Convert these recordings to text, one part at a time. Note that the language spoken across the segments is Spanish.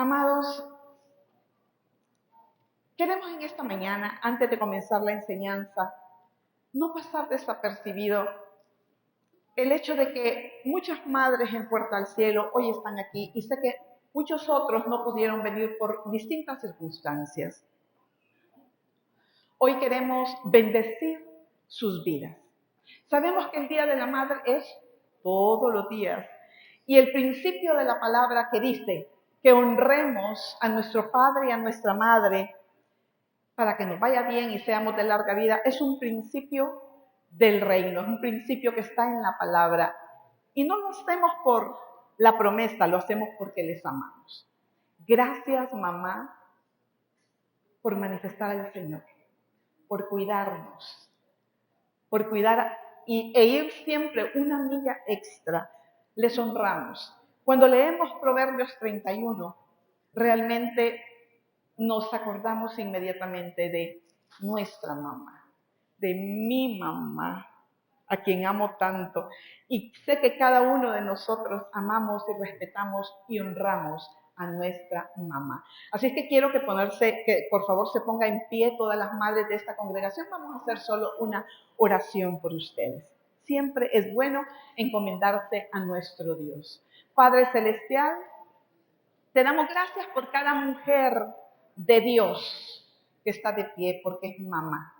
Amados, queremos en esta mañana, antes de comenzar la enseñanza, no pasar desapercibido el hecho de que muchas madres en Puerta al Cielo hoy están aquí y sé que muchos otros no pudieron venir por distintas circunstancias. Hoy queremos bendecir sus vidas. Sabemos que el Día de la Madre es todos los días y el principio de la palabra que dice que honremos a nuestro padre y a nuestra madre para que nos vaya bien y seamos de larga vida, es un principio del reino, es un principio que está en la palabra. Y no lo hacemos por la promesa, lo hacemos porque les amamos. Gracias, mamá, por manifestar al Señor, por cuidarnos, por cuidar e ir siempre una milla extra. Les honramos. Cuando leemos Proverbios 31, realmente nos acordamos inmediatamente de nuestra mamá, de mi mamá, a quien amo tanto. Y sé que cada uno de nosotros amamos y respetamos y honramos a nuestra mamá. Así es que quiero que por favor se ponga en pie todas las madres de esta congregación. Vamos a hacer solo una oración por ustedes. Siempre es bueno encomendarse a nuestro Dios. Padre Celestial, te damos gracias por cada mujer de Dios que está de pie porque es mamá.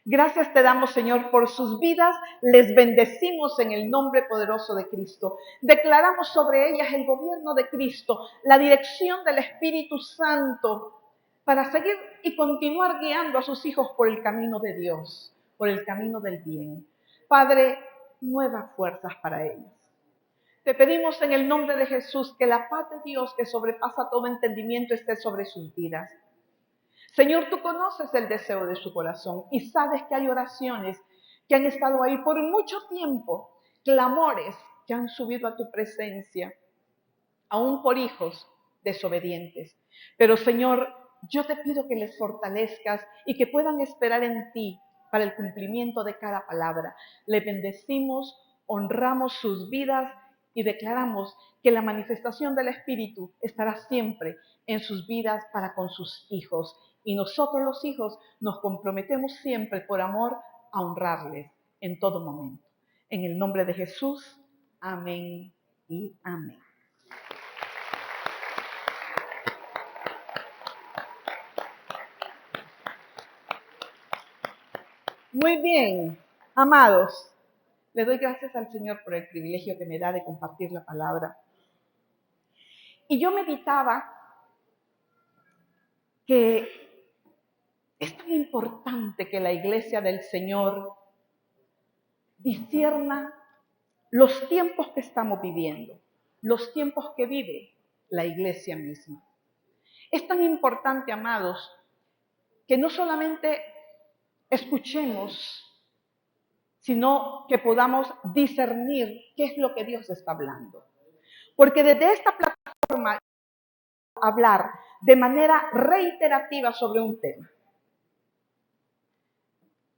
Gracias te damos, Señor, por sus vidas. Les bendecimos en el nombre poderoso de Cristo. Declaramos sobre ellas el gobierno de Cristo, la dirección del Espíritu Santo para seguir y continuar guiando a sus hijos por el camino de Dios, por el camino del bien. Padre, nuevas fuerzas para ellas. Te pedimos en el nombre de Jesús que la paz de Dios que sobrepasa todo entendimiento esté sobre sus vidas. Señor, tú conoces el deseo de su corazón y sabes que hay oraciones que han estado ahí por mucho tiempo, clamores que han subido a tu presencia, aún por hijos desobedientes. Pero Señor, yo te pido que les fortalezcas y que puedan esperar en ti para el cumplimiento de cada palabra. Le bendecimos, honramos sus vidas y declaramos que la manifestación del Espíritu estará siempre en sus vidas para con sus hijos. Y nosotros los hijos nos comprometemos siempre por amor a honrarles en todo momento. En el nombre de Jesús, amén y amén. Muy bien, amados, le doy gracias al Señor por el privilegio que me da de compartir la palabra. Y yo meditaba que es tan importante que la iglesia del Señor discierna los tiempos que estamos viviendo, los tiempos que vive la iglesia misma. Es tan importante, amados, que no solamente escuchemos, sino que podamos discernir qué es lo que Dios está hablando. Porque desde esta plataforma hablar de manera reiterativa sobre un tema.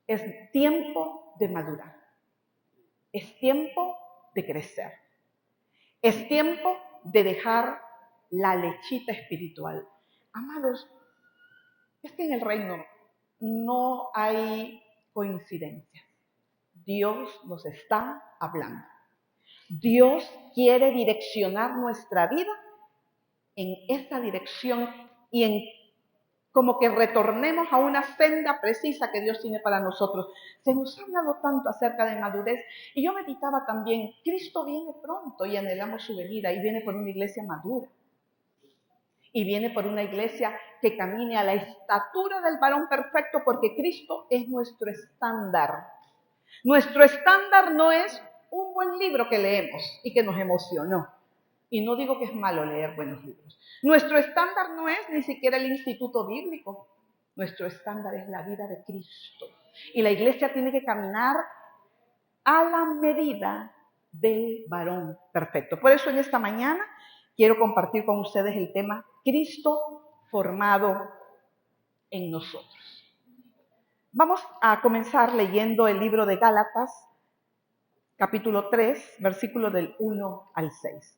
Es tiempo de madurar. Es tiempo de crecer. Es tiempo de dejar la lechita espiritual. Amados, es que en el reino no hay coincidencias. Dios nos está hablando. Dios quiere direccionar nuestra vida en esa dirección y en como que retornemos a una senda precisa que Dios tiene para nosotros. Se nos ha hablado tanto acerca de madurez y yo meditaba también, Cristo viene pronto y anhelamos su venida y viene por una iglesia madura. Y viene por una iglesia que camine a la estatura del varón perfecto porque Cristo es nuestro estándar. Nuestro estándar no es un buen libro que leemos y que nos emocionó. Y no digo que es malo leer buenos libros. Nuestro estándar no es ni siquiera el instituto bíblico. Nuestro estándar es la vida de Cristo. Y la iglesia tiene que caminar a la medida del varón perfecto. Por eso en esta mañana quiero compartir con ustedes el tema Cristo formado en nosotros. Vamos a comenzar leyendo el libro de Gálatas, capítulo 3, versículos del 1 al 6.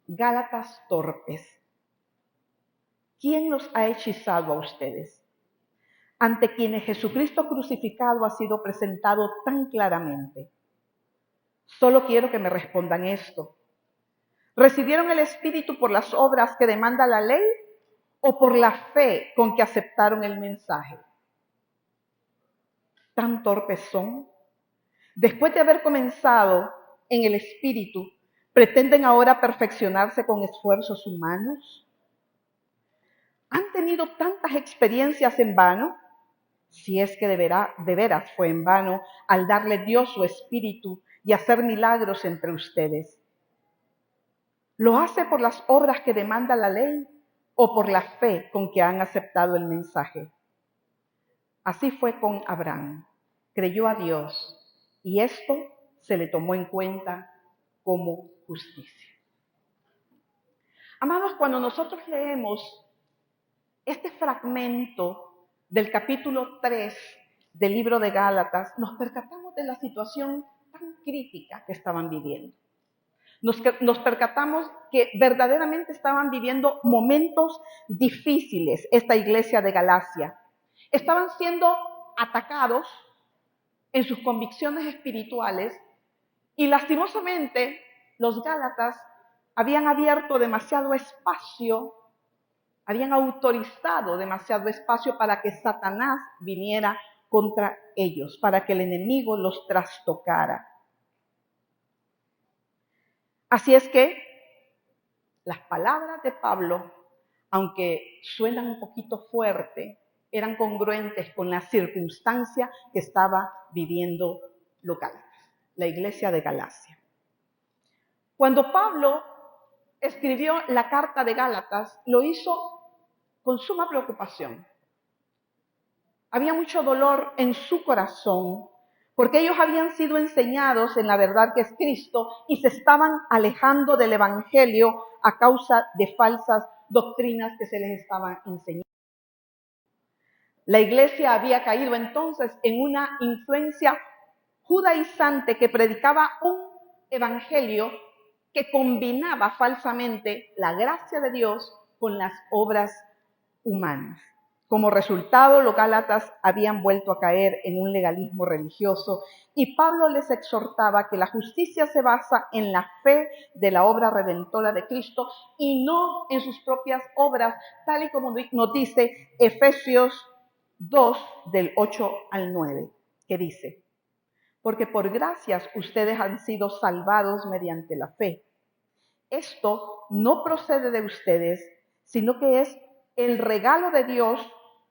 Gálatas torpes. ¿quién los ha hechizado a ustedes? Ante quienes Jesucristo crucificado ha sido presentado tan claramente. Solo quiero que me respondan esto. ¿Recibieron el Espíritu por las obras que demanda la ley o por la fe con que aceptaron el mensaje? ¿Tan torpes son? Después de haber comenzado en el Espíritu, ¿pretenden ahora perfeccionarse con esfuerzos humanos? ¿Han tenido tantas experiencias en vano? Si es que de veras fue en vano al darle Dios su Espíritu y hacer milagros entre ustedes. ¿Lo hace por las obras que demanda la ley o por la fe con que han aceptado el mensaje? Así fue con Abraham. Creyó a Dios y esto se le tomó en cuenta como justicia. Amados, cuando nosotros leemos este fragmento del capítulo 3 del libro de Gálatas, nos percatamos de la situación tan crítica que estaban viviendo. Nos percatamos que verdaderamente estaban viviendo momentos difíciles esta iglesia de Galacia. Estaban siendo atacados en sus convicciones espirituales y lastimosamente los Gálatas habían abierto demasiado espacio, habían autorizado demasiado espacio para que Satanás viniera contra ellos, para que el enemigo los trastocara. Así es que las palabras de Pablo, aunque suenan un poquito fuerte, eran congruentes con la circunstancia que estaba viviendo los Gálatas, la iglesia de Galacia. Cuando Pablo escribió la carta de Gálatas, lo hizo con suma preocupación. Había mucho dolor en su corazón, porque ellos habían sido enseñados en la verdad que es Cristo y se estaban alejando del Evangelio a causa de falsas doctrinas que se les estaban enseñando. La iglesia había caído entonces en una influencia judaizante que predicaba un evangelio que combinaba falsamente la gracia de Dios con las obras humanas. Como resultado, los gálatas habían vuelto a caer en un legalismo religioso y Pablo les exhortaba que la justicia se basa en la fe de la obra redentora de Cristo y no en sus propias obras, tal y como nos dice Efesios 2, del 8 al 9, que dice: porque por gracias ustedes han sido salvados mediante la fe. Esto no procede de ustedes, sino que es el regalo de Dios,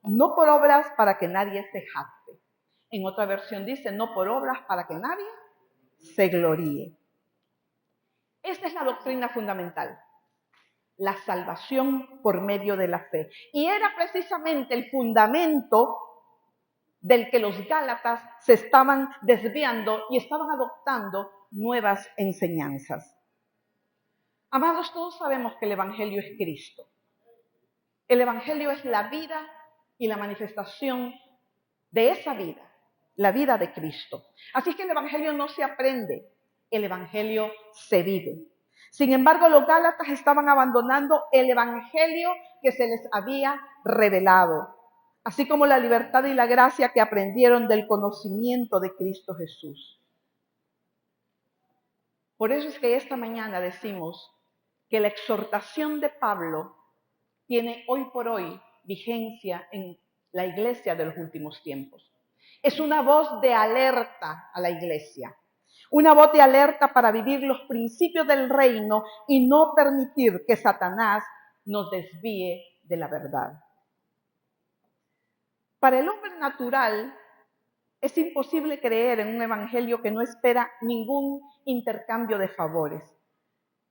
no por obras para que nadie se jacte. En otra versión dice, no por obras para que nadie se gloríe. Esta es la doctrina fundamental, la salvación por medio de la fe. Y era precisamente el fundamento del que los gálatas se estaban desviando y estaban adoptando nuevas enseñanzas. Amados, todos sabemos que el Evangelio es Cristo. El Evangelio es la vida y la manifestación de esa vida, la vida de Cristo. Así que el Evangelio no se aprende, el Evangelio se vive. Sin embargo, los gálatas estaban abandonando el Evangelio que se les había revelado, así como la libertad y la gracia que aprendieron del conocimiento de Cristo Jesús. Por eso es que esta mañana decimos que la exhortación de Pablo tiene hoy por hoy vigencia en la iglesia de los últimos tiempos. Es una voz de alerta a la iglesia, una voz de alerta para vivir los principios del reino y no permitir que Satanás nos desvíe de la verdad. Para el hombre natural es imposible creer en un evangelio que no espera ningún intercambio de favores,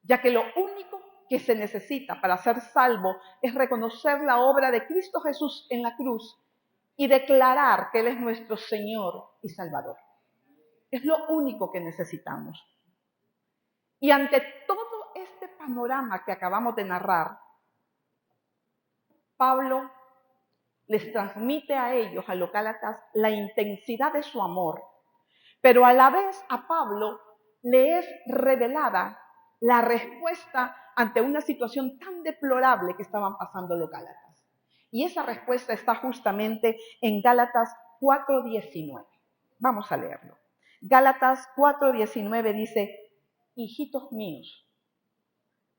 ya que lo único que se necesita para ser salvo es reconocer la obra de Cristo Jesús en la cruz y declarar que Él es nuestro Señor y Salvador. Es lo único que necesitamos. Y ante todo este panorama que acabamos de narrar, Pablo les transmite a ellos, a los gálatas, la intensidad de su amor, pero a la vez a Pablo le es revelada la respuesta ante una situación tan deplorable que estaban pasando los gálatas. Y esa respuesta está justamente en Gálatas 4:19. Vamos a leerlo. Gálatas 4:19 dice, hijitos míos,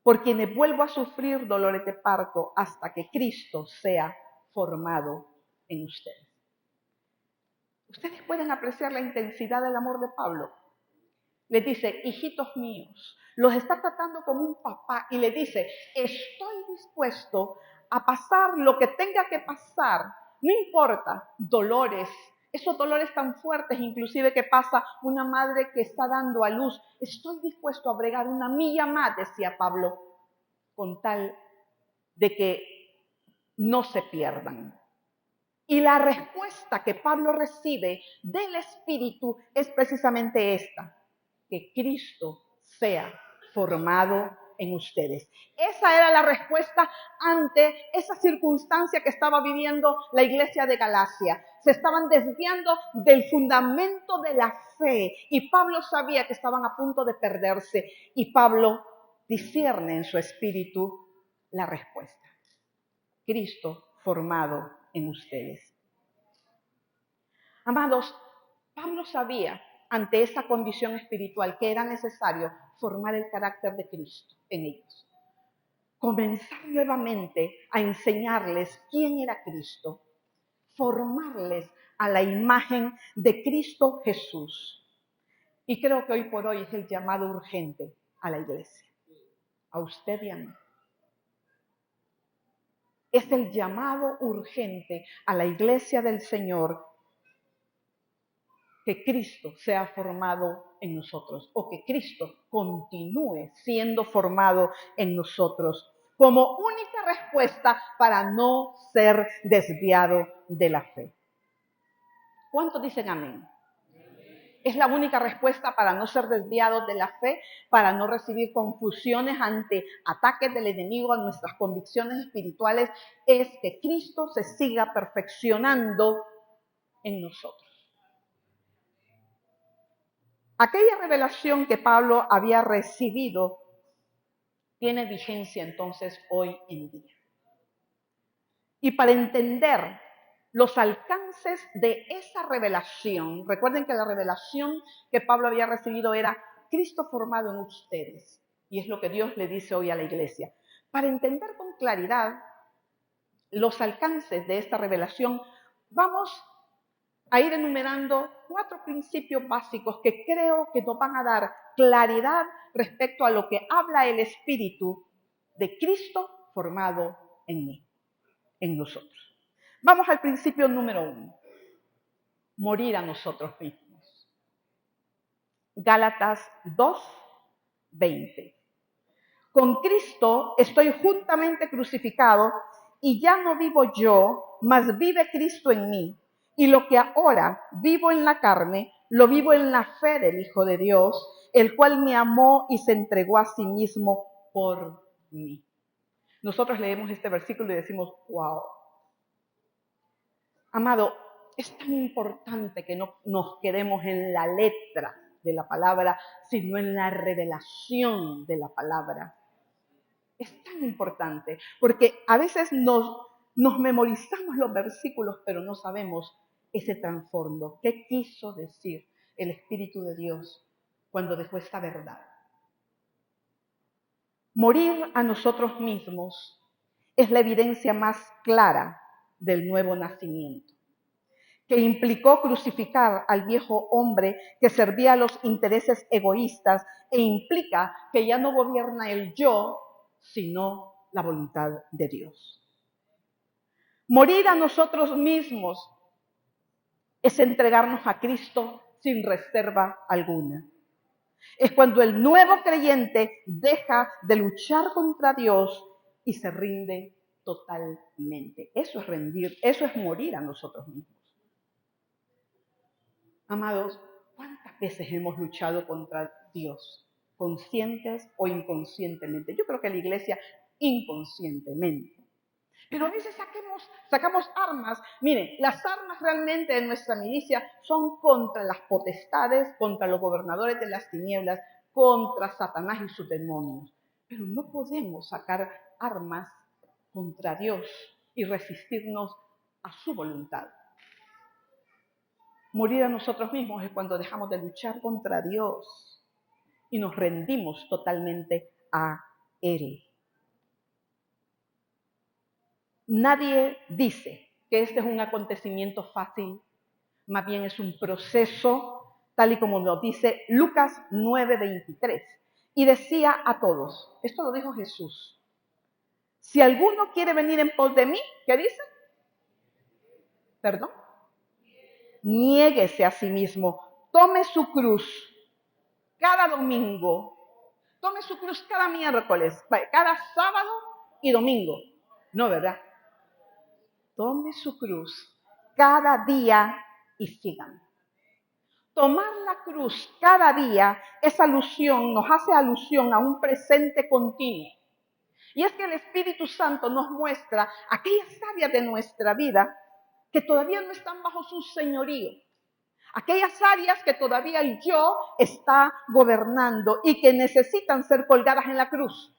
por quienes vuelvo a sufrir dolores de parto hasta que Cristo sea formado en ustedes. Ustedes pueden apreciar la intensidad del amor de Pablo. Les dice, hijitos míos, los está tratando como un papá y le dice, estoy dispuesto a pasar lo que tenga que pasar, no importa, dolores, esos dolores tan fuertes inclusive que pasa una madre que está dando a luz, estoy dispuesto a bregar una milla más, decía Pablo, con tal de que no se pierdan. Y la respuesta que Pablo recibe del Espíritu es precisamente esta, que Cristo sea formado en ustedes. Esa era la respuesta ante esa circunstancia que estaba viviendo la iglesia de Galacia. Se estaban desviando del fundamento de la fe y Pablo sabía que estaban a punto de perderse y Pablo discierne en su espíritu la respuesta. Cristo formado en ustedes. Amados, Pablo sabía ante esa condición espiritual que era necesario formar el carácter de Cristo en ellos. Comenzar nuevamente a enseñarles quién era Cristo, formarles a la imagen de Cristo Jesús. Y creo que hoy por hoy es el llamado urgente a la iglesia, a usted y a mí. Es el llamado urgente a la iglesia del Señor que Cristo sea formado en nosotros o que Cristo continúe siendo formado en nosotros como única respuesta para no ser desviado de la fe. ¿Cuántos dicen amén? Es la única respuesta para no ser desviados de la fe, para no recibir confusiones ante ataques del enemigo a nuestras convicciones espirituales, es que Cristo se siga perfeccionando en nosotros. Aquella revelación que Pablo había recibido tiene vigencia entonces hoy en día. Y para entender los alcances de esa revelación, recuerden que la revelación que Pablo había recibido era Cristo formado en ustedes. Y es lo que Dios le dice hoy a la iglesia. Para entender con claridad los alcances de esta revelación, vamos a ir enumerando 4 principios básicos que creo que nos van a dar claridad respecto a lo que habla el Espíritu de Cristo formado en mí, en nosotros. Vamos al principio número 1, morir a nosotros mismos. Gálatas 2:20. Con Cristo estoy juntamente crucificado y ya no vivo yo, mas vive Cristo en mí. Y lo que ahora vivo en la carne, lo vivo en la fe del Hijo de Dios, el cual me amó y se entregó a sí mismo por mí. Nosotros leemos este versículo y decimos, wow. Amado, es tan importante que no nos quedemos en la letra de la palabra, sino en la revelación de la palabra. Es tan importante, porque a veces nos memorizamos los versículos, pero no sabemos ese trasfondo. ¿Qué quiso decir el Espíritu de Dios cuando dejó esta verdad? Morir a nosotros mismos es la evidencia más clara del nuevo nacimiento, que implicó crucificar al viejo hombre que servía a los intereses egoístas e implica que ya no gobierna el yo, sino la voluntad de Dios. Morir a nosotros mismos es entregarnos a Cristo sin reserva alguna. Es cuando el nuevo creyente deja de luchar contra Dios y se rinde totalmente. Eso es rendir, eso es morir a nosotros mismos. Amados, ¿cuántas veces hemos luchado contra Dios? ¿Conscientes o inconscientemente? Yo creo que la iglesia inconscientemente. Pero a veces sacamos armas. Miren, las armas realmente de nuestra milicia son contra las potestades, contra los gobernadores de las tinieblas, contra Satanás y sus demonios. Pero no podemos sacar armas contra Dios, y resistirnos a su voluntad. Morir a nosotros mismos es cuando dejamos de luchar contra Dios y nos rendimos totalmente a Él. Nadie dice que este es un acontecimiento fácil, más bien es un proceso, tal y como lo dice Lucas 9:23. Y decía a todos, esto lo dijo Jesús, si alguno quiere venir en pos de mí, ¿qué dice? Perdón. Niéguese a sí mismo, tome su cruz cada domingo, tome su cruz cada miércoles, cada sábado y domingo. No, ¿verdad? Tome su cruz cada día y síganme. Tomar la cruz cada día es alusión, nos hace alusión a un presente continuo. Y es que el Espíritu Santo nos muestra aquellas áreas de nuestra vida que todavía no están bajo su señorío. Aquellas áreas que todavía el yo está gobernando y que necesitan ser colgadas en la cruz.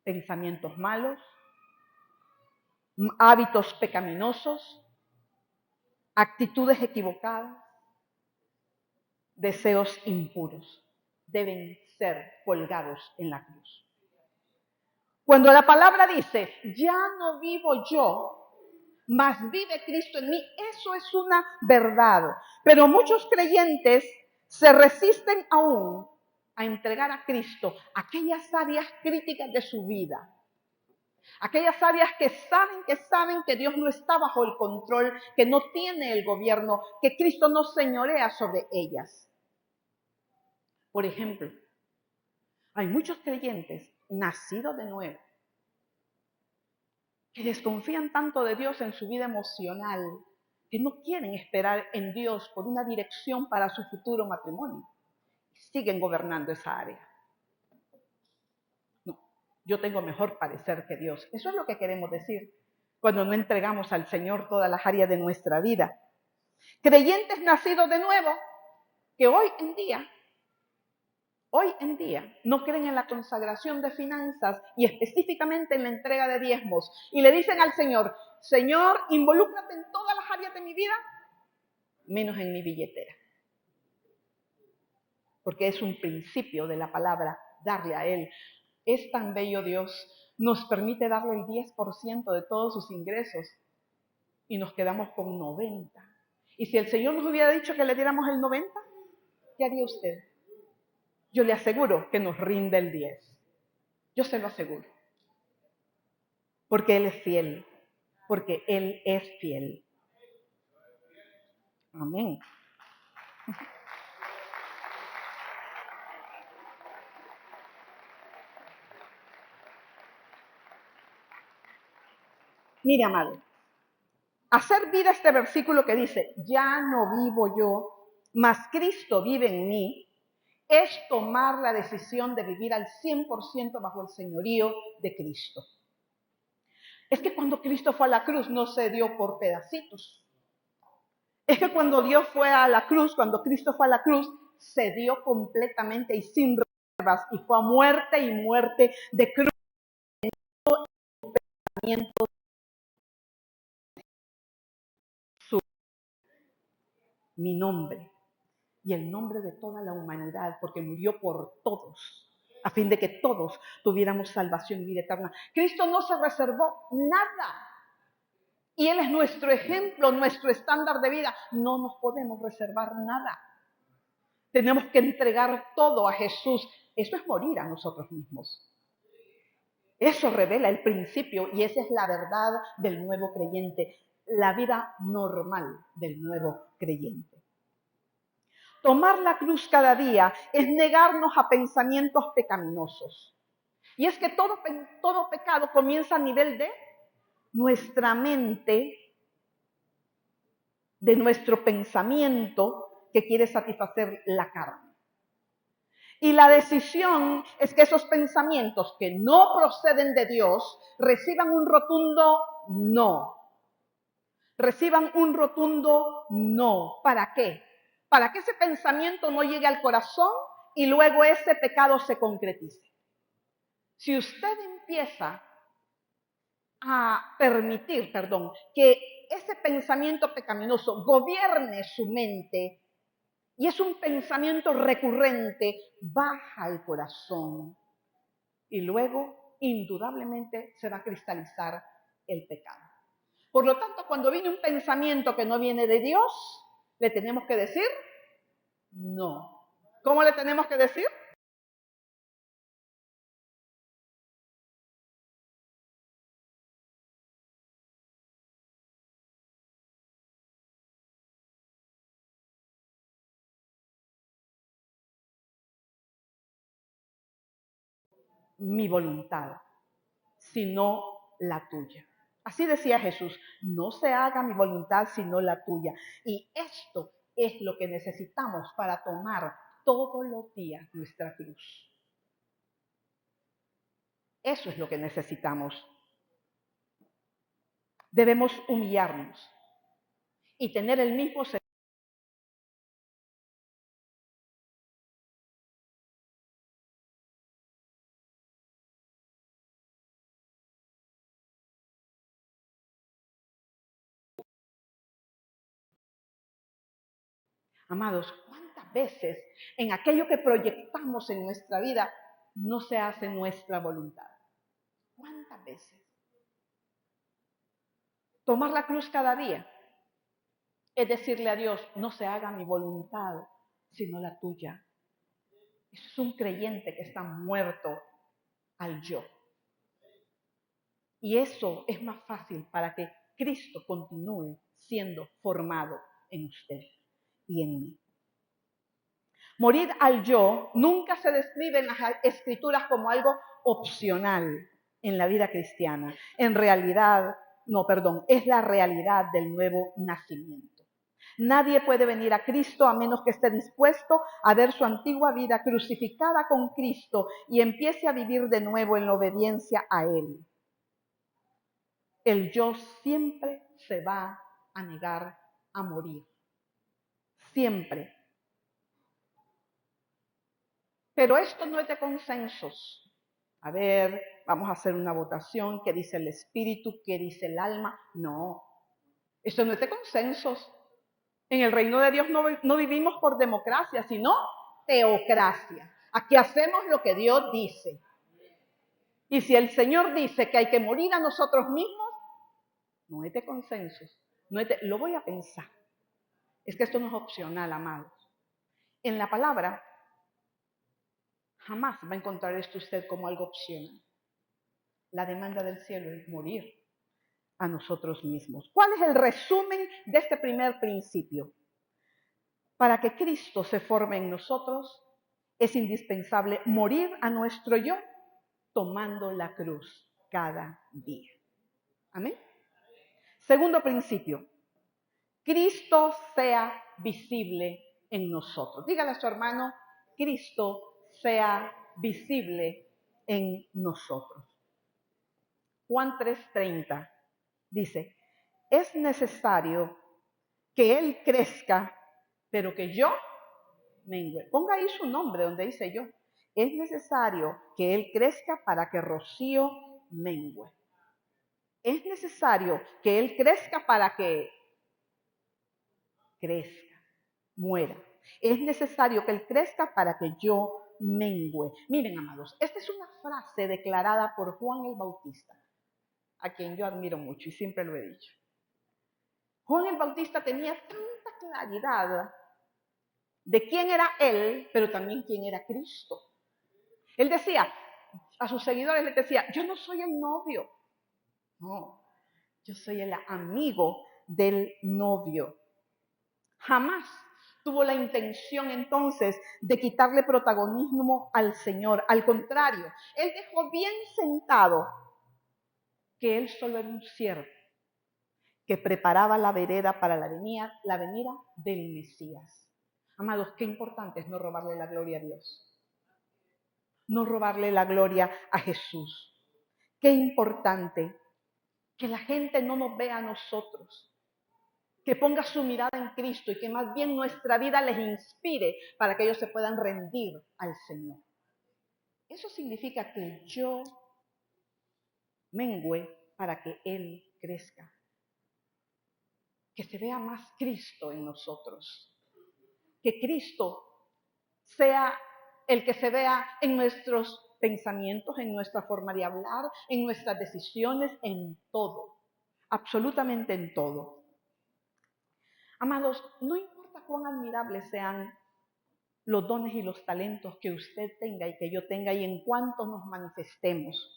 Pensamientos malos, hábitos pecaminosos, actitudes equivocadas, deseos impuros. Deben ser colgados en la cruz. Cuando la palabra dice, ya no vivo yo, mas vive Cristo en mí, eso es una verdad. Pero muchos creyentes se resisten aún a entregar a Cristo aquellas áreas críticas de su vida. Aquellas áreas que saben que Dios no está bajo el control, que no tiene el gobierno, que Cristo no señorea sobre ellas. Por ejemplo, hay muchos creyentes nacidos de nuevo que desconfían tanto de Dios en su vida emocional, que no quieren esperar en Dios por una dirección para su futuro matrimonio. Y siguen gobernando esa área. No, yo tengo mejor parecer que Dios. Eso es lo que queremos decir cuando no entregamos al Señor todas las áreas de nuestra vida. Creyentes nacidos de nuevo, que hoy en día no creen en la consagración de finanzas y específicamente en la entrega de diezmos. Y le dicen al Señor, Señor, involúcrate en todas las áreas de mi vida, menos en mi billetera. Porque es un principio de la palabra darle a Él. Es tan bello Dios, nos permite darle el 10% de todos sus ingresos y nos quedamos con 90%. Y si el Señor nos hubiera dicho que le diéramos el 90%, ¿qué haría usted? Yo le aseguro que nos rinde el 10%. Yo se lo aseguro. Porque Él es fiel. Porque Él es fiel. Amén. Mire, amado, hacer vida este versículo que dice, ya no vivo yo, mas Cristo vive en mí, es tomar la decisión de vivir al 100% bajo el señorío de Cristo. Es que cuando Cristo fue a la cruz no se dio por pedacitos. Es que cuando Dios fue a la cruz, cuando Cristo fue a la cruz, se dio completamente y sin reservas y fue a muerte y muerte de cruz. Mi nombre y el nombre de toda la humanidad, porque murió por todos, a fin de que todos tuviéramos salvación y vida eterna. Cristo no se reservó nada. Y Él es nuestro ejemplo, nuestro estándar de vida. No nos podemos reservar nada. Tenemos que entregar todo a Jesús. Eso es morir a nosotros mismos. Eso revela el principio y esa es la verdad del nuevo creyente, la vida normal del nuevo creyente. Tomar la cruz cada día es negarnos a pensamientos pecaminosos. Y es que todo pecado comienza a nivel de nuestra mente, de nuestro pensamiento que quiere satisfacer la carne. Y la decisión es que esos pensamientos que no proceden de Dios reciban un rotundo no. Reciban un rotundo no. ¿Para qué? Para que ese pensamiento no llegue al corazón y luego ese pecado se concretice. Si usted empieza a permitir, que ese pensamiento pecaminoso gobierne su mente, y es un pensamiento recurrente, baja al corazón y luego indudablemente se va a cristalizar el pecado. Por lo tanto, cuando viene un pensamiento que no viene de Dios, le tenemos que decir no. ¿Cómo le tenemos que decir? Mi voluntad, sino la tuya. Así decía Jesús, no se haga mi voluntad sino la tuya. Y esto es lo que necesitamos para tomar todos los días nuestra cruz. Eso es lo que necesitamos. Debemos humillarnos y tener el mismo sentido. Amados, ¿cuántas veces en aquello que proyectamos en nuestra vida no se hace nuestra voluntad? ¿Cuántas veces? Tomar la cruz cada día es decirle a Dios, no se haga mi voluntad, sino la tuya. Eso es un creyente que está muerto al yo. Y eso es más fácil para que Cristo continúe siendo formado en usted y en mí. Morir al yo nunca se describe en las escrituras como algo opcional en la vida cristiana. En realidad, es la realidad del nuevo nacimiento. Nadie puede venir a Cristo a menos que esté dispuesto a ver su antigua vida crucificada con Cristo y empiece a vivir de nuevo en la obediencia a Él. El yo siempre se va a negar a morir. Siempre. Pero esto no es de consensos. A ver, vamos a hacer una votación. ¿Qué dice el espíritu? ¿Qué dice el alma? No. Esto no es de consensos. En el reino de Dios no vivimos por democracia, sino teocracia. Aquí hacemos lo que Dios dice. Y si el Señor dice que hay que morir a nosotros mismos, no es de consensos. Lo voy a pensar. Es que esto no es opcional, amados. En la palabra, jamás va a encontrar esto usted como algo opcional. La demanda del cielo es morir a nosotros mismos. ¿Cuál es el resumen de este primer principio? Para que Cristo se forme en nosotros, es indispensable morir a nuestro yo tomando la cruz cada día. Amén. Segundo principio, Cristo sea visible en nosotros. Dígale a su hermano, Cristo sea visible en nosotros. Juan 3:30 dice, es necesario que Él crezca, pero que yo mengue. Ponga ahí su nombre donde dice yo. Es necesario que Él crezca para que Rocío mengue. Es necesario que Él crezca para que crezca, muera. Es necesario que Él crezca para que yo mengue. Miren, amados, esta es una frase declarada por Juan el Bautista, a quien yo admiro mucho y siempre lo he dicho. Juan el Bautista tenía tanta claridad de quién era él, pero también quién era Cristo. Él decía, a sus seguidores les decía, yo no soy el novio, no, yo soy el amigo del novio. Jamás tuvo la intención entonces de quitarle protagonismo al Señor. Al contrario, él dejó bien sentado que él solo era un siervo que preparaba la vereda para la venida del Mesías. Amados, qué importante es no robarle la gloria a Dios. No robarle la gloria a Jesús. Qué importante que la gente no nos vea a nosotros, que ponga su mirada en Cristo y que más bien nuestra vida les inspire para que ellos se puedan rendir al Señor. Eso significa que yo mengüe para que Él crezca. Que se vea más Cristo en nosotros. Que Cristo sea el que se vea en nuestros pensamientos, en nuestra forma de hablar, en nuestras decisiones, en todo. Absolutamente en todo. Amados, no importa cuán admirables sean los dones y los talentos que usted tenga y que yo tenga y en cuanto nos manifestemos.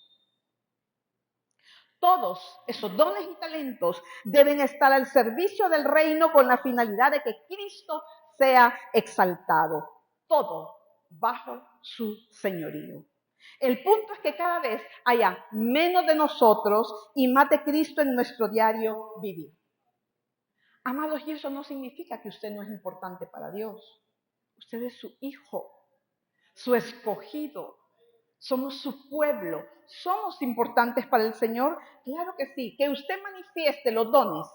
Todos esos dones y talentos deben estar al servicio del reino con la finalidad de que Cristo sea exaltado. Todo bajo su señorío. El punto es que cada vez haya menos de nosotros y más de Cristo en nuestro diario vivir. Amados, y eso no significa que usted no es importante para Dios. Usted es su hijo, su escogido. Somos su pueblo. ¿Somos importantes para el Señor? Claro que sí. Que usted manifieste los dones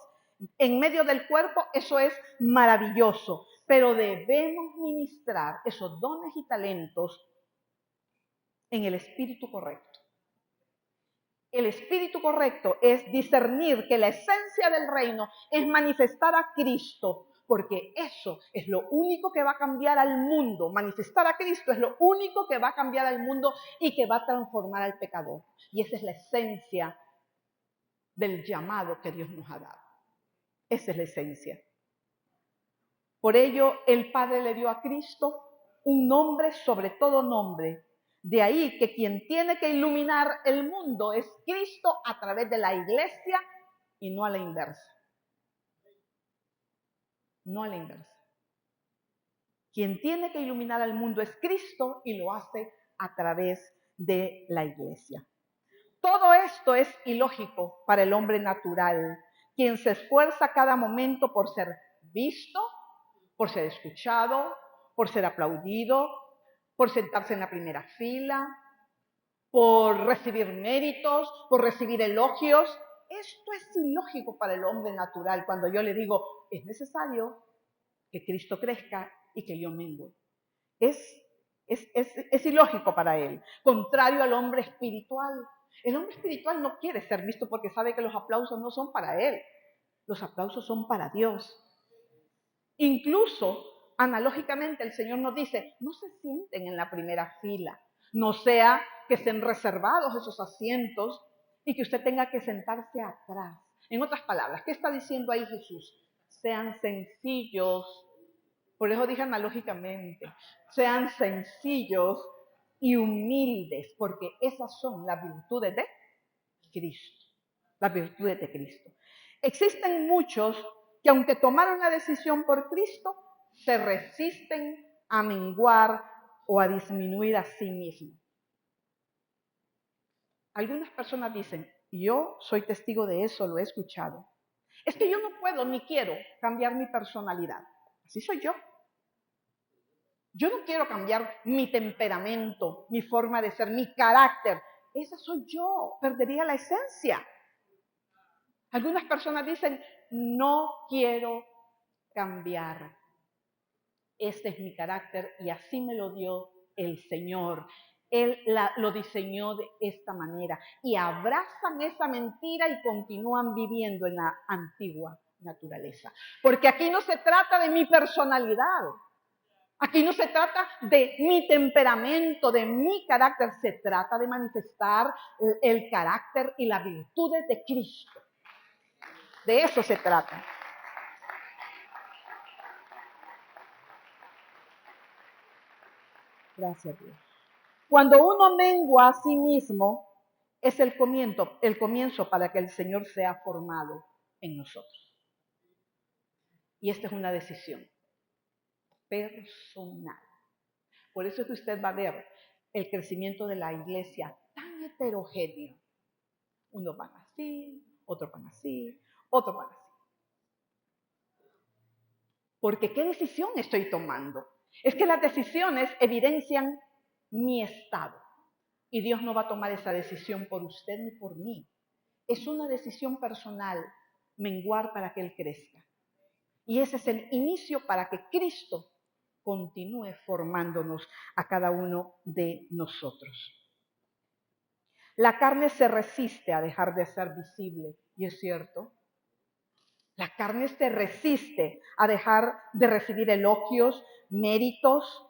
en medio del cuerpo, eso es maravilloso. Pero debemos ministrar esos dones y talentos en el espíritu correcto. El espíritu correcto es discernir que la esencia del reino es manifestar a Cristo, porque eso es lo único que va a cambiar al mundo. Manifestar a Cristo es lo único que va a cambiar al mundo y que va a transformar al pecador. Y esa es la esencia del llamado que Dios nos ha dado. Esa es la esencia. Por ello, el Padre le dio a Cristo un nombre sobre todo nombre. De ahí que quien tiene que iluminar el mundo es Cristo a través de la iglesia y no a la inversa. No a la inversa. Quien tiene que iluminar al mundo es Cristo y lo hace a través de la iglesia. Todo esto es ilógico para el hombre natural, quien se esfuerza cada momento por ser visto, por ser escuchado, por ser aplaudido, por sentarse en la primera fila, por recibir méritos, por recibir elogios. Esto es ilógico para el hombre natural cuando yo le digo, es necesario que Cristo crezca y que yo mengue. Es ilógico para él, contrario al hombre espiritual. El hombre espiritual no quiere ser visto porque sabe que los aplausos no son para él, los aplausos son para Dios. Incluso, analógicamente, el Señor nos dice, no se sienten en la primera fila, no sea que estén reservados esos asientos y que usted tenga que sentarse atrás. En otras palabras, ¿qué está diciendo ahí Jesús? Sean sencillos, por eso dije analógicamente, sean sencillos y humildes, porque esas son las virtudes de Cristo, las virtudes de Cristo. Existen muchos que aunque tomaron la decisión por Cristo, se resisten a menguar o a disminuir a sí mismos. Algunas personas dicen, yo soy testigo de eso, lo he escuchado. Es que yo no puedo ni quiero cambiar mi personalidad. Así soy yo. Yo no quiero cambiar mi temperamento, mi forma de ser, mi carácter. Esa soy yo, perdería la esencia. Algunas personas dicen, no quiero cambiar. Este es mi carácter y así me lo dio el Señor. Él lo diseñó de esta manera y abrazan esa mentira y continúan viviendo en la antigua naturaleza. Porque aquí no se trata de mi personalidad. Aquí no se trata de mi temperamento, de mi carácter. Se trata de manifestar el carácter y las virtudes de Cristo. De eso se trata. Gracias, Dios. Cuando uno mengua a sí mismo, es el comienzo para que el Señor sea formado en nosotros. Y esta es una decisión personal. Por eso es que usted va a ver el crecimiento de la iglesia tan heterogéneo. Unos van así, otros van así, otros van así. Porque ¿qué decisión estoy tomando? Es que las decisiones evidencian mi estado. Y Dios no va a tomar esa decisión por usted ni por mí. Es una decisión personal, menguar para que Él crezca. Y ese es el inicio para que Cristo continúe formándonos a cada uno de nosotros. La carne se resiste a dejar de ser visible, y es cierto. La carne se resiste a dejar de recibir elogios, méritos,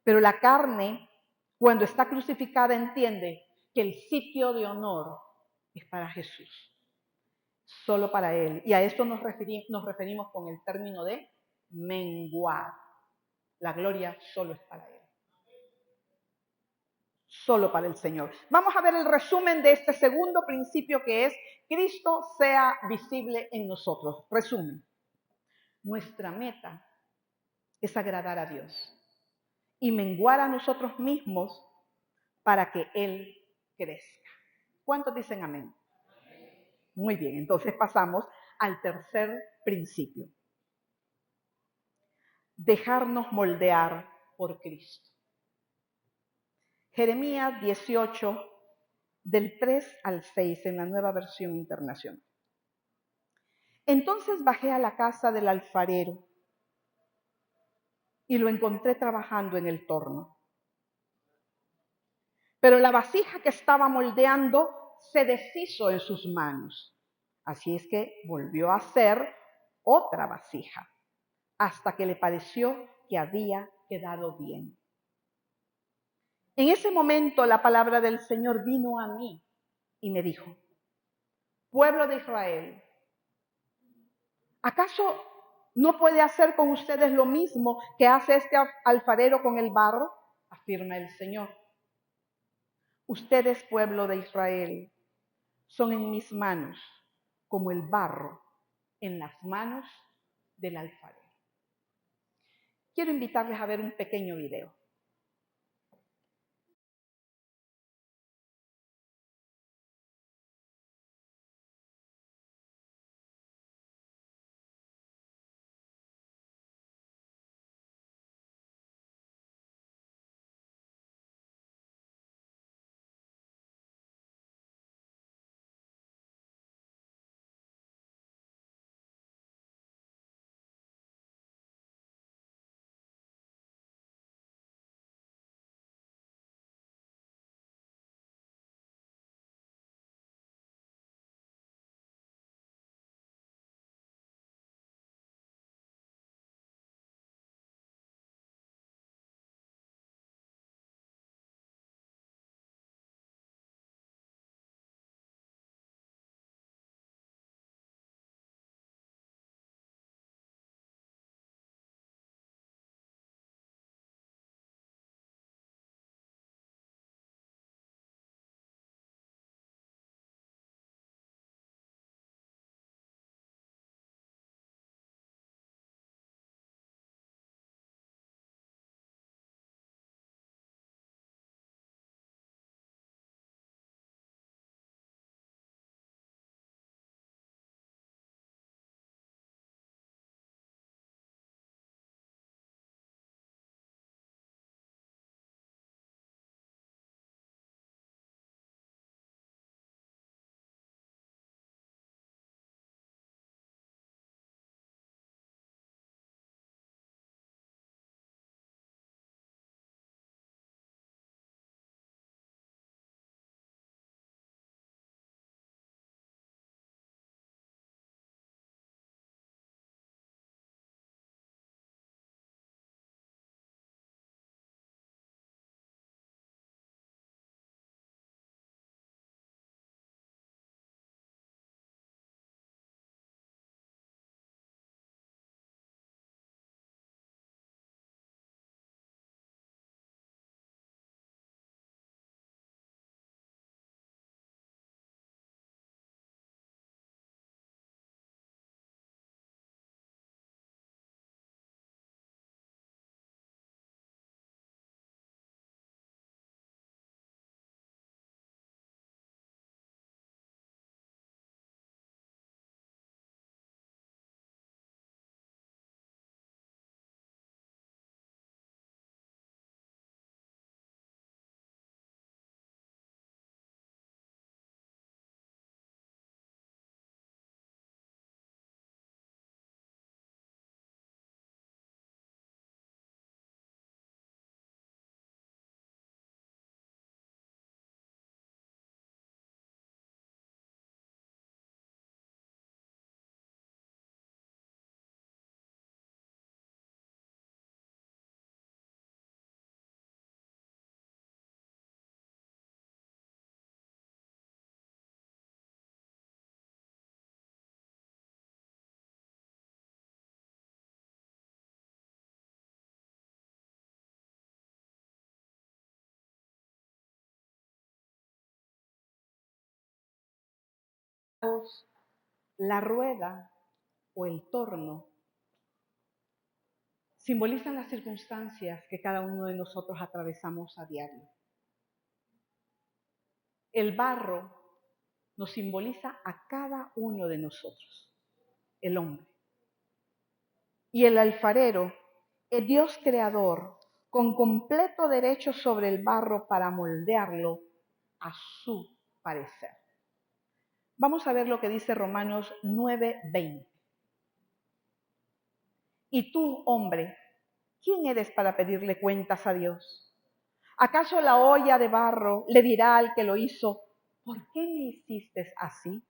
pero la carne, cuando está crucificada, entiende que el sitio de honor es para Jesús, solo para Él. Y a esto nos referimos con el término de menguar. La gloria solo es para Él. Solo para el Señor. Vamos a ver el resumen de este segundo principio, que es Cristo sea visible en nosotros. Resumen. Nuestra meta es agradar a Dios y menguar a nosotros mismos para que Él crezca. ¿Cuántos dicen amén? Muy bien, entonces pasamos al tercer principio. Dejarnos moldear por Cristo. Jeremías 18, del 3 al 6, en la Nueva Versión Internacional. Entonces bajé a la casa del alfarero y lo encontré trabajando en el torno. Pero la vasija que estaba moldeando se deshizo en sus manos. Así es que volvió a hacer otra vasija, hasta que le pareció que había quedado bien. En ese momento la palabra del Señor vino a mí y me dijo: pueblo de Israel, ¿acaso no puede hacer con ustedes lo mismo que hace este alfarero con el barro? Afirma el Señor. Ustedes, pueblo de Israel, son en mis manos como el barro en las manos del alfarero. Quiero invitarles a ver un pequeño video. la rueda o el torno simbolizan las circunstancias que cada uno de nosotros atravesamos a diario. El barro nos simboliza a cada uno de nosotros, el hombre. Y el alfarero, el Dios creador, con completo derecho sobre el barro para moldearlo a su parecer. Vamos a ver lo que dice Romanos 9:20. Y tú, hombre, ¿quién eres para pedirle cuentas a Dios? ¿Acaso la olla de barro le dirá al que lo hizo, ¿por qué me hiciste así?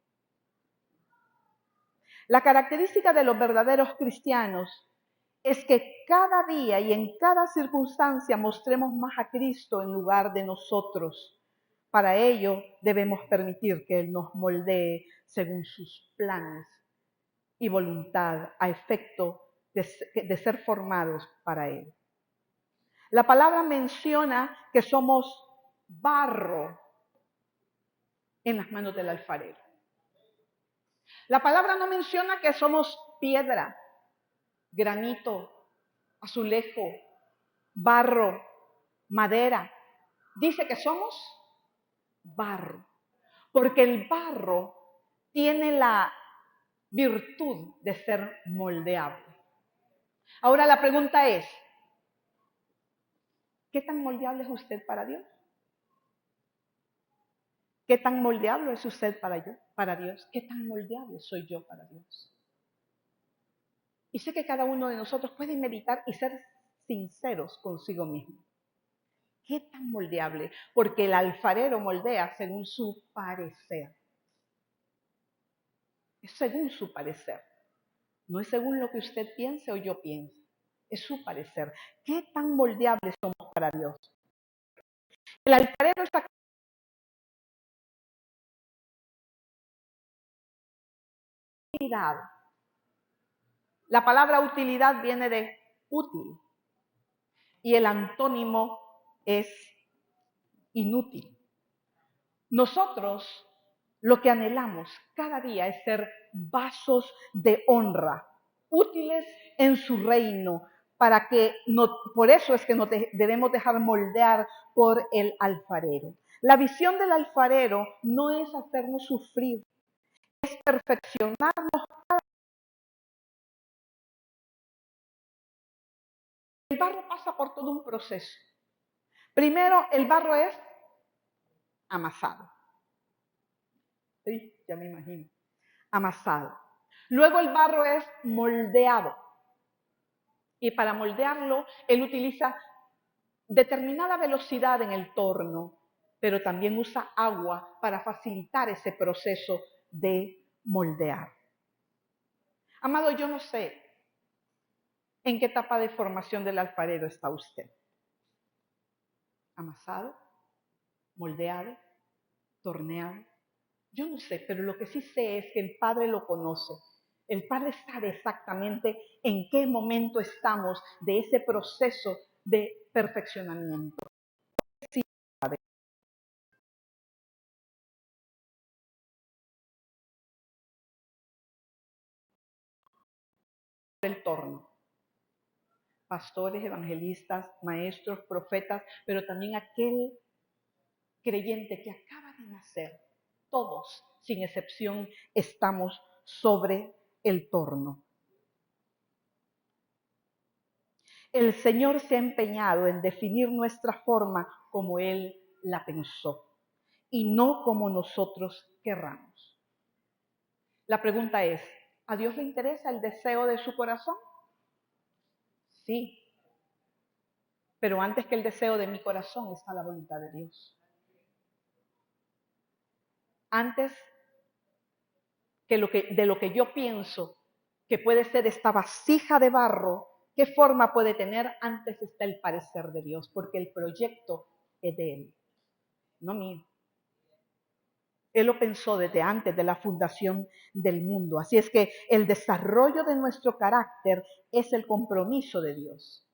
La característica de los verdaderos cristianos es que cada día y en cada circunstancia mostremos más a Cristo en lugar de nosotros. Para ello debemos permitir que Él nos moldee según sus planes y voluntad a efecto de ser formados para Él. La palabra menciona que somos barro en las manos del alfarero. La palabra no menciona que somos piedra, granito, azulejo, barro, madera. Dice que somos barro, porque el barro tiene la virtud de ser moldeable. Ahora la pregunta es, ¿qué tan moldeable es usted para Dios? ¿Qué tan moldeable es usted para Dios? ¿Qué tan moldeable soy yo para Dios? Y sé que cada uno de nosotros puede meditar y ser sinceros consigo mismo. ¿Qué tan moldeable? Porque el alfarero moldea según su parecer. Es según su parecer. No es según lo que usted piense o yo piense. Es su parecer. ¿Qué tan moldeables somos para Dios? El alfarero está utilidad. La palabra utilidad viene de útil y el antónimo es inútil. Nosotros lo que anhelamos cada día es ser vasos de honra, útiles en su reino, para que por eso es que nos debemos dejar moldear por el alfarero. La visión del alfarero no es hacernos sufrir, es perfeccionarnos. El barro pasa por todo un proceso. Primero, el barro es amasado. Sí, ya me imagino. Amasado. Luego el barro es moldeado. Y para moldearlo, él utiliza determinada velocidad en el torno, pero también usa agua para facilitar ese proceso de moldear. Amado, yo no sé en qué etapa de formación del alfarero está usted. Amasado, moldeado, torneado. Yo no sé, pero lo que sí sé es que el Padre lo conoce. El Padre sabe exactamente en qué momento estamos de ese proceso de perfeccionamiento. Sí sabe. El torno. Pastores, evangelistas, maestros, profetas, pero también aquel creyente que acaba de nacer. Todos, sin excepción, estamos sobre el torno. El Señor se ha empeñado en definir nuestra forma como Él la pensó y no como nosotros querramos. La pregunta es, ¿a Dios le interesa el deseo de su corazón? Sí, pero antes que el deseo de mi corazón está la voluntad de Dios. Antes que de lo que yo pienso que puede ser esta vasija de barro, ¿qué forma puede tener? Antes está el parecer de Dios, porque el proyecto es de Él, no mío. Él lo pensó desde antes de la fundación del mundo. Así es que el desarrollo de nuestro carácter es el compromiso de Dios.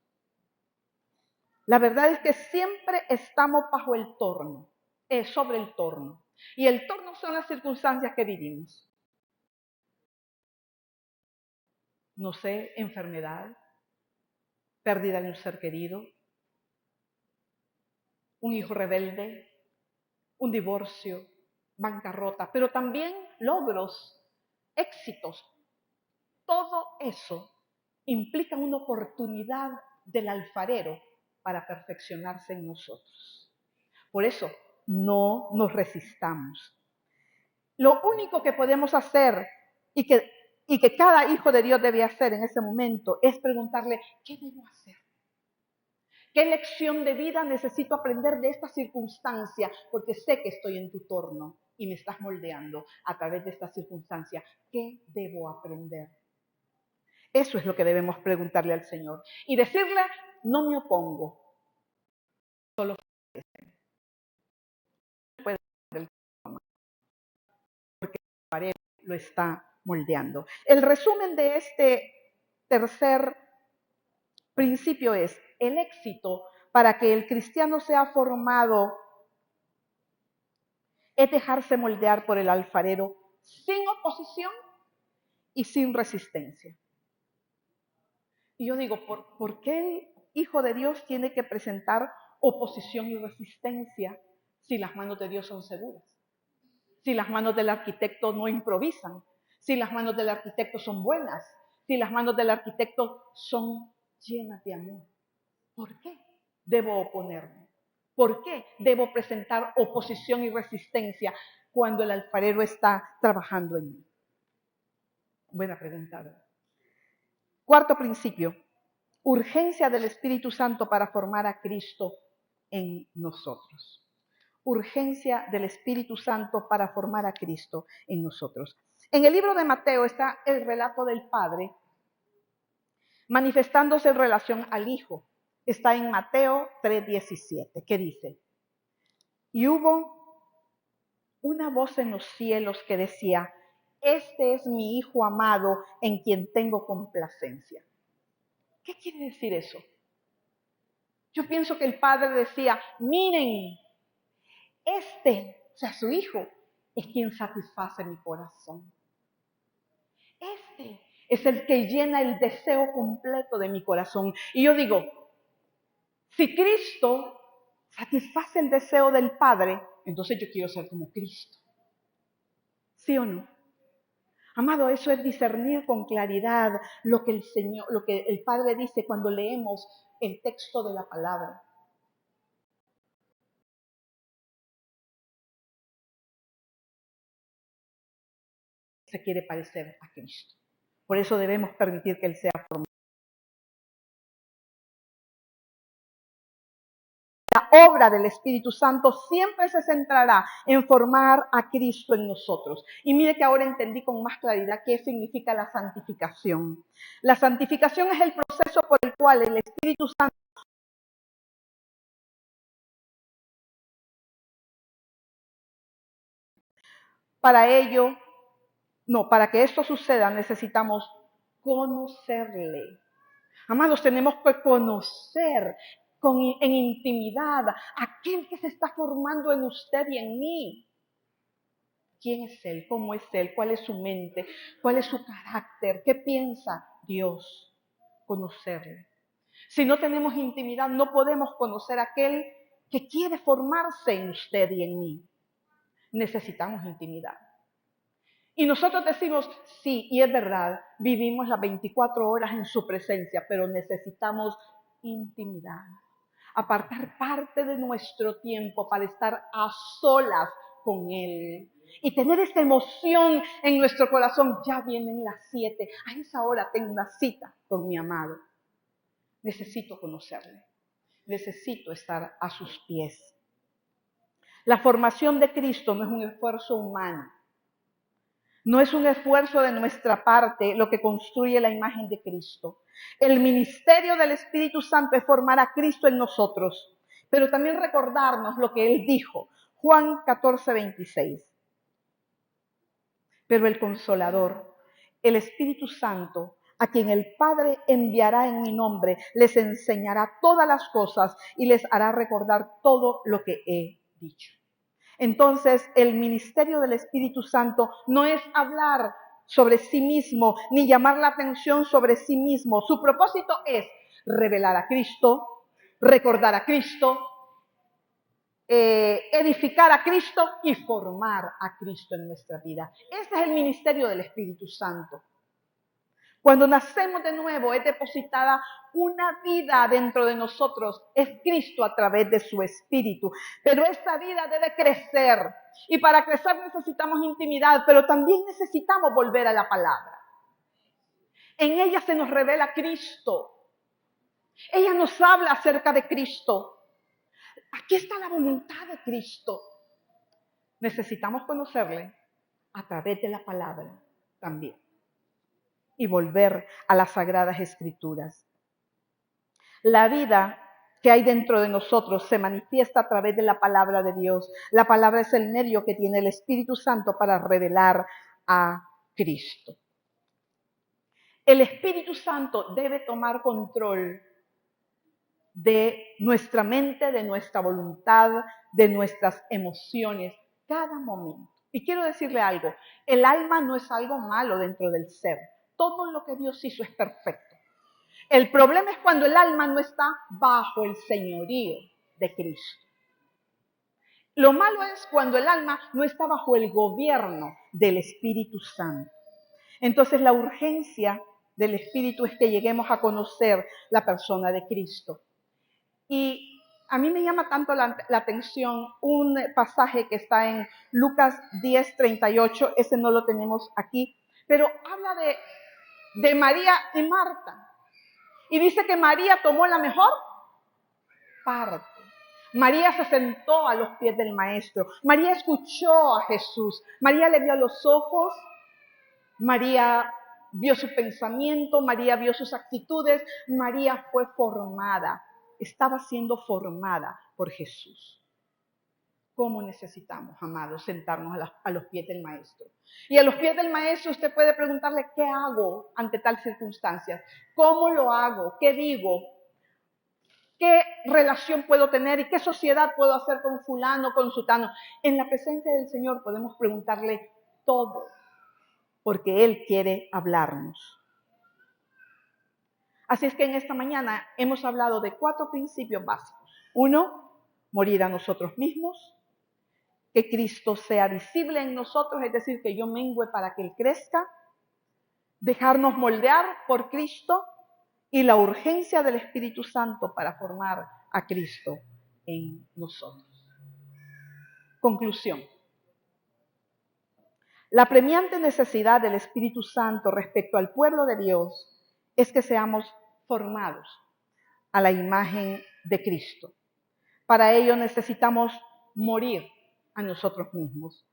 La verdad es que siempre estamos bajo el torno, sobre el torno. Y el torno son las circunstancias que vivimos. no sé, enfermedad, pérdida de un ser querido, un hijo rebelde, un divorcio, bancarrota, pero también logros, éxitos. Todo eso implica una oportunidad del alfarero para perfeccionarse en nosotros. Por eso, no nos resistamos. Lo único que podemos hacer y que cada hijo de Dios debe hacer en ese momento es preguntarle, ¿qué debo hacer? ¿Qué lección de vida necesito aprender de esta circunstancia? Porque sé que estoy en tu torno y me estás moldeando a través de esta circunstancia. ¿Qué debo aprender? Eso es lo que debemos preguntarle al Señor. Y decirle, no me opongo, solo puede porque lo está moldeando. El resumen de este tercer principio es, el éxito para que el cristiano sea formado es dejarse moldear por el alfarero sin oposición y sin resistencia. Y yo digo, ¿por qué el Hijo de Dios tiene que presentar oposición y resistencia si las manos de Dios son seguras? Si las manos del arquitecto no improvisan, si las manos del arquitecto son buenas, si las manos del arquitecto son llenas de amor. ¿Por qué debo oponerme? ¿Por qué debo presentar oposición y resistencia cuando el alfarero está trabajando en mí? Buena pregunta, ¿verdad? Cuarto principio, urgencia del Espíritu Santo para formar a Cristo en nosotros. Urgencia del Espíritu Santo para formar a Cristo en nosotros. En el libro de Mateo está el relato del Padre manifestándose en relación al Hijo. Está en Mateo 3:17, que dice, y hubo una voz en los cielos que decía, este es mi Hijo amado en quien tengo complacencia. ¿Qué quiere decir eso? Yo pienso que el Padre decía, miren, o sea, su Hijo, es quien satisface mi corazón. Este es el que llena el deseo completo de mi corazón. Y yo digo, si Cristo satisface el deseo del Padre, entonces yo quiero ser como Cristo. ¿Sí o no? Amado, eso es discernir con claridad lo que el Padre dice cuando leemos el texto de la palabra. Se quiere parecer a Cristo. Por eso debemos permitir que Él sea formado. La obra del Espíritu Santo siempre se centrará en formar a Cristo en nosotros. Y mire que ahora entendí con más claridad qué significa la santificación. La santificación es el proceso por el cual el Espíritu Santo para que esto suceda necesitamos conocerle. Amados, tenemos que conocer en intimidad a aquel que se está formando en usted y en mí. ¿Quién es Él? ¿Cómo es Él? ¿Cuál es su mente? ¿Cuál es su carácter? ¿Qué piensa Dios? Conocerle. Si no tenemos intimidad, no podemos conocer a aquel que quiere formarse en usted y en mí. Necesitamos intimidad. Y nosotros decimos, sí, y es verdad, vivimos las 24 horas en su presencia, pero necesitamos intimidad. Apartar parte de nuestro tiempo para estar a solas con Él. Y tener esa emoción en nuestro corazón, ya vienen las 7, a esa hora tengo una cita con mi amado. Necesito conocerle, necesito estar a sus pies. La formación de Cristo no es un esfuerzo humano. No es un esfuerzo de nuestra parte lo que construye la imagen de Cristo. El ministerio del Espíritu Santo es formar a Cristo en nosotros, pero también recordarnos lo que Él dijo. Juan 14:26. Pero el Consolador, el Espíritu Santo, a quien el Padre enviará en mi nombre, les enseñará todas las cosas y les hará recordar todo lo que he dicho. Entonces, el ministerio del Espíritu Santo no es hablar sobre sí mismo, ni llamar la atención sobre sí mismo. Su propósito es revelar a Cristo, recordar a Cristo, edificar a Cristo y formar a Cristo en nuestra vida. Ese es el ministerio del Espíritu Santo. Cuando nacemos de nuevo es depositada una vida dentro de nosotros. Es Cristo a través de su Espíritu. Pero esa vida debe crecer. Y para crecer necesitamos intimidad, pero también necesitamos volver a la palabra. En ella se nos revela Cristo. Ella nos habla acerca de Cristo. Aquí está la voluntad de Cristo. Necesitamos conocerle a través de la palabra también. Y volver a las Sagradas Escrituras. La vida que hay dentro de nosotros se manifiesta a través de la palabra de Dios. La palabra es el medio que tiene el Espíritu Santo para revelar a Cristo. El Espíritu Santo debe tomar control de nuestra mente, de nuestra voluntad, de nuestras emociones, cada momento. Y quiero decirle algo, el alma no es algo malo dentro del ser. Todo lo que Dios hizo es perfecto. El problema es cuando el alma no está bajo el señorío de Cristo. Lo malo es cuando el alma no está bajo el gobierno del Espíritu Santo. Entonces la urgencia del Espíritu es que lleguemos a conocer la persona de Cristo. Y a mí me llama tanto la atención un pasaje que está en Lucas 10:38, ese no lo tenemos aquí, pero habla de María y Marta. Y dice que María tomó la mejor parte. María se sentó a los pies del Maestro. María escuchó a Jesús. María le vio a los ojos. María vio su pensamiento. María vio sus actitudes. María fue formada. Estaba siendo formada por Jesús. ¿Cómo necesitamos, amados, sentarnos a los pies del Maestro? Y a los pies del Maestro usted puede preguntarle, ¿qué hago ante tal circunstancias? ¿Cómo lo hago? ¿Qué digo? ¿Qué relación puedo tener y qué sociedad puedo hacer con fulano, con sutano? En la presencia del Señor podemos preguntarle todo, porque Él quiere hablarnos. Así es que en esta mañana hemos hablado de 4 principios básicos. 1, morir a nosotros mismos. Que Cristo sea visible en nosotros, es decir, que yo mengüe para que Él crezca. Dejarnos moldear por Cristo. Y la urgencia del Espíritu Santo para formar a Cristo en nosotros. Conclusión. La apremiante necesidad del Espíritu Santo respecto al pueblo de Dios es que seamos formados a la imagen de Cristo. Para ello necesitamos morir a nosotros mismos,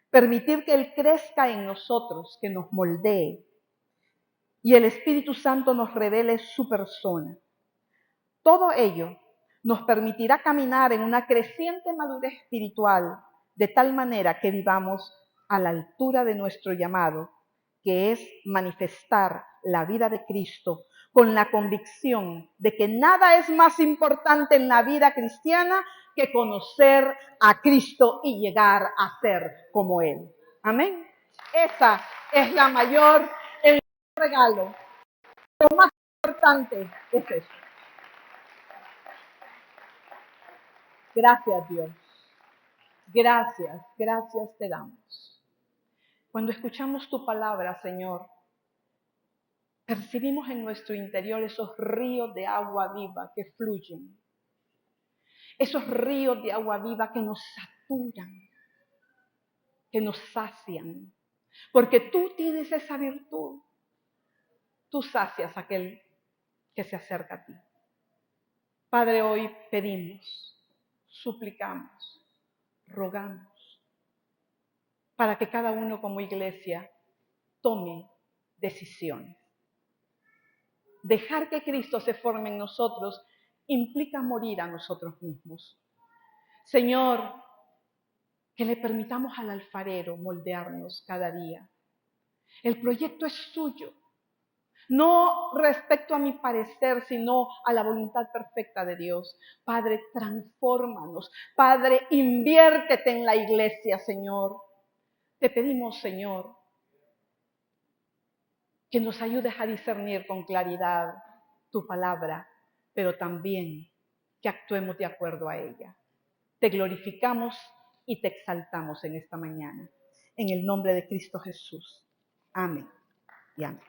permitir que Él crezca en nosotros, que nos moldee, y el Espíritu Santo nos revele su persona. Todo ello nos permitirá caminar en una creciente madurez espiritual, de tal manera que vivamos a la altura de nuestro llamado, que es manifestar la vida de Cristo con la convicción de que nada es más importante en la vida cristiana que conocer a Cristo y llegar a ser como Él. Amén. Esa es el mayor regalo. Lo más importante es eso. Gracias, Dios. Gracias te damos. Cuando escuchamos tu palabra, Señor, percibimos en nuestro interior esos ríos de agua viva que fluyen. Esos ríos de agua viva que nos saturan, que nos sacian. Porque tú tienes esa virtud. Tú sacias a aquel que se acerca a ti. Padre, hoy pedimos, suplicamos, rogamos, para que cada uno como iglesia tome decisiones. Dejar que Cristo se forme en nosotros implica morir a nosotros mismos. Señor, que le permitamos al alfarero moldearnos cada día. El proyecto es suyo, no respecto a mi parecer, sino a la voluntad perfecta de Dios. Padre, transfórmanos. Padre, inviértete en la iglesia, Señor. Te pedimos, Señor, que nos ayudes a discernir con claridad tu palabra, pero también que actuemos de acuerdo a ella. Te glorificamos y te exaltamos en esta mañana. En el nombre de Cristo Jesús. Amén y amén.